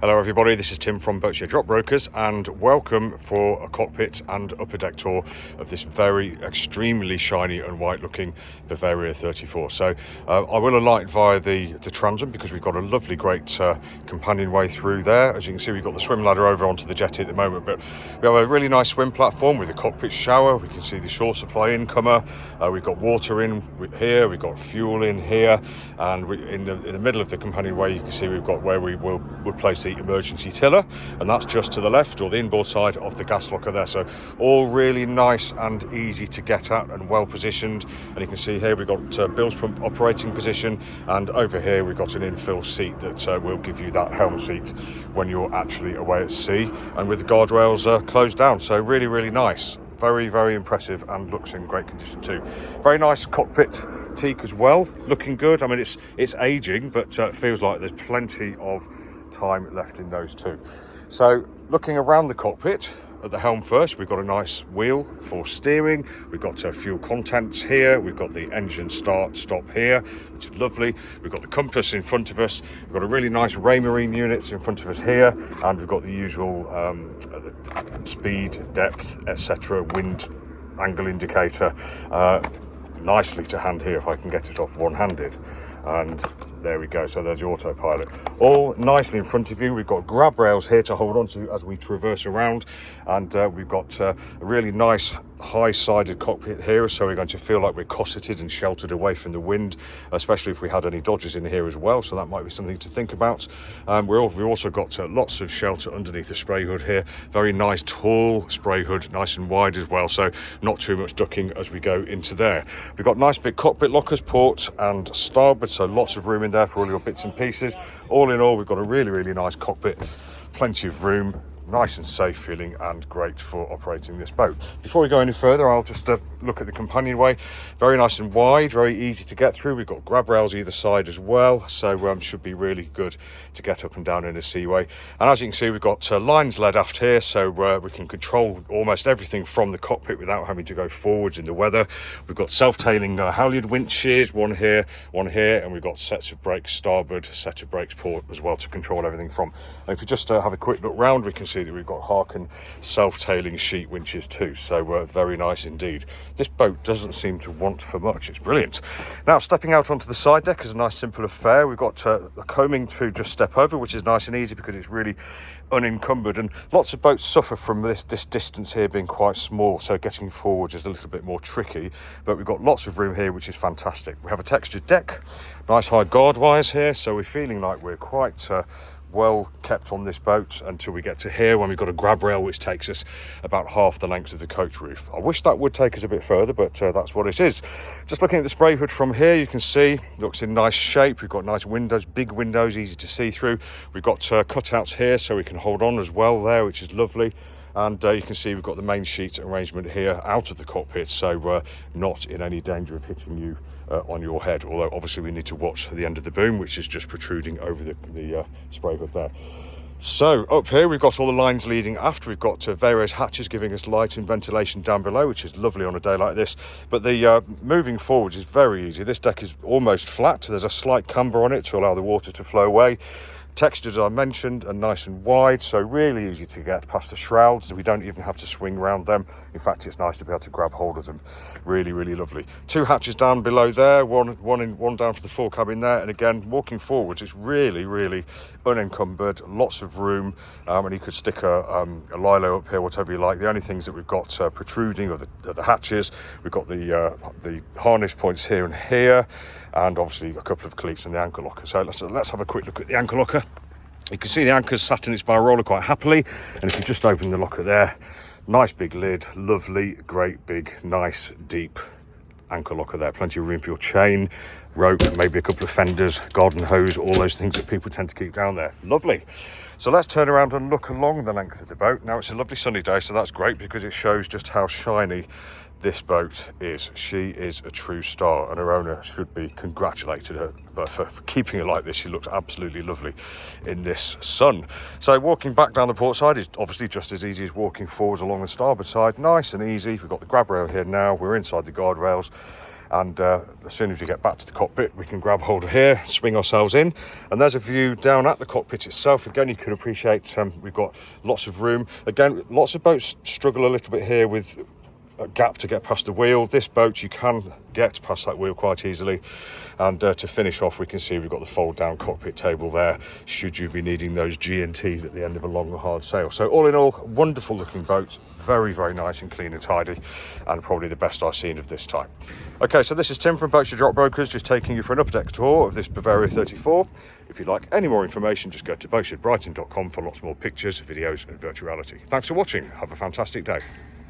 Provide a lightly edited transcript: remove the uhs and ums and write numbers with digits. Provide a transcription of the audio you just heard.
Hello everybody, this is Tim from Boatshed Drop Brokers and welcome for a cockpit and upper deck tour of this very extremely shiny and white looking Bavaria 34. So I will alight via the transom because we've got a lovely great companionway through there. As you can see, we've got the swim ladder over onto the jetty at the moment, but we have a really nice swim platform with a cockpit shower. We can see the shore supply incomer. We've got water in here, we've got fuel in here, and in the middle of the companionway you can see we've got where we would place the emergency tiller, and that's just to the left or the inboard side of the gas locker there. So all really nice and easy to get at and well positioned. And you can see here we've got bilge pump operating position, and over here we've got an infill seat that will give you that helm seat when you're actually away at sea, and with the guardrails closed down. So really nice. Very impressive and looks in great condition too. Very nice cockpit teak as well, looking good. I mean, it's aging, but feels like there's plenty of time left in those two. So looking around the cockpit, at the helm first, we've got a nice wheel for steering. We've got fuel contents here. We've got the engine start stop here, which is lovely. We've got the compass in front of us. We've got a really nice Raymarine units in front of us here, and we've got the usual speed, depth, etc. wind angle indicator nicely to hand here if I can get it off one-handed. And there we go, so there's the autopilot all nicely in front of you. We've got grab rails here to hold on to as we traverse around, and we've got a really nice high-sided cockpit here, so we're going to feel like we're cosseted and sheltered away from the wind, especially if we had any dodgers in here as well, so that might be something to think about. We've also got lots of shelter underneath the spray hood here. Very nice tall spray hood, nice and wide as well, so not too much ducking as we go into there. We've got nice big cockpit lockers, port and starboard, so lots of room in there for all your bits and pieces. All in all, we've got a really nice cockpit, plenty of room, nice and safe feeling, and great for operating this boat. Before we go any further, I'll just look at the companionway. Very nice and wide, very easy to get through. We've got grab rails either side as well, so should be really good to get up and down in a seaway. And as you can see, we've got lines led aft here, so we can control almost everything from the cockpit without having to go forwards in the weather. We've got self-tailing halyard winches, one here, and we've got sets of brakes starboard, set of brakes port as well to control everything from. And if we just have a quick look round, we can see that we've got Harken self-tailing sheet winches too, so very nice indeed. This boat doesn't seem to want for much. It's brilliant. Now, stepping out onto the side deck is a nice simple affair. We've got a coaming to just step over, which is nice and easy because it's really unencumbered, and lots of boats suffer from this distance here being quite small, so getting forward is a little bit more tricky, but we've got lots of room here, which is fantastic. We have a textured deck, nice high guard wires here, so we're feeling like we're quite well kept on this boat until we get to here, when we've got a grab rail which takes us about half the length of the coach roof. I wish that would take us a bit further, but that's what it is. Just looking at the spray hood from here, you can see it looks in nice shape. We've got nice windows, big windows, easy to see through. We've got cutouts here so we can hold on as well there, which is lovely. And you can see we've got the main sheet arrangement here out of the cockpit, so not in any danger of hitting you on your head, although obviously we need to watch the end of the boom, which is just protruding over the spray hood there. So up here we've got all the lines leading aft. We've got various hatches giving us light and ventilation down below, which is lovely on a day like this. But the moving forwards is very easy. This deck is almost flat. There's a slight camber on it to allow the water to flow away. Textured, as I mentioned, and nice and wide, so really easy to get past the shrouds. We don't even have to swing around them. In fact, it's nice to be able to grab hold of them. Really lovely. Two hatches down below there, one down for the fore cabin there, and again, walking forwards, it's really unencumbered, lots of room, and you could stick a lilo up here, whatever you like. The only things that we've got protruding are the hatches. We've got the harness points here and here, and obviously a couple of cleats and the anchor locker. So let's have a quick look at the anchor locker. You can see the anchor's sat in its bow roller quite happily, and if you just open the locker there, nice big lid, lovely, great big, nice, deep anchor locker there. Plenty of room for your chain, rope, maybe a couple of fenders, garden hose, all those things that people tend to keep down there. Lovely. So let's turn around and look along the length of the boat. Now, it's a lovely sunny day, so that's great because it shows just how shiny this boat is. She is a true star, and her owner should be congratulated for keeping her like this. She looks absolutely lovely in this sun. So walking back down the port side is obviously just as easy as walking forwards along the starboard side. Nice and easy. We've got the grab rail here now. We're inside the guardrails. And as soon as we get back to the cockpit, we can grab hold of here, swing ourselves in, and there's a view down at the cockpit itself. Again, you can appreciate we've got lots of room. Again, lots of boats struggle a little bit here with a gap to get past the wheel. This boat, you can get past that wheel quite easily. And to finish off, we can see we've got the fold down cockpit table there, should you be needing those G&Ts at the end of a long or hard sail. So all in all, wonderful looking boat, very, very nice and clean and tidy, and probably the best I've seen of this type. Okay, so this is Tim from Boatshed Yacht Brokers, just taking you for an upper-deck tour of this Bavaria 34. If you'd like any more information, just go to boatshedbrighton.com for lots more pictures, videos and virtuality. Thanks for watching. Have a fantastic day.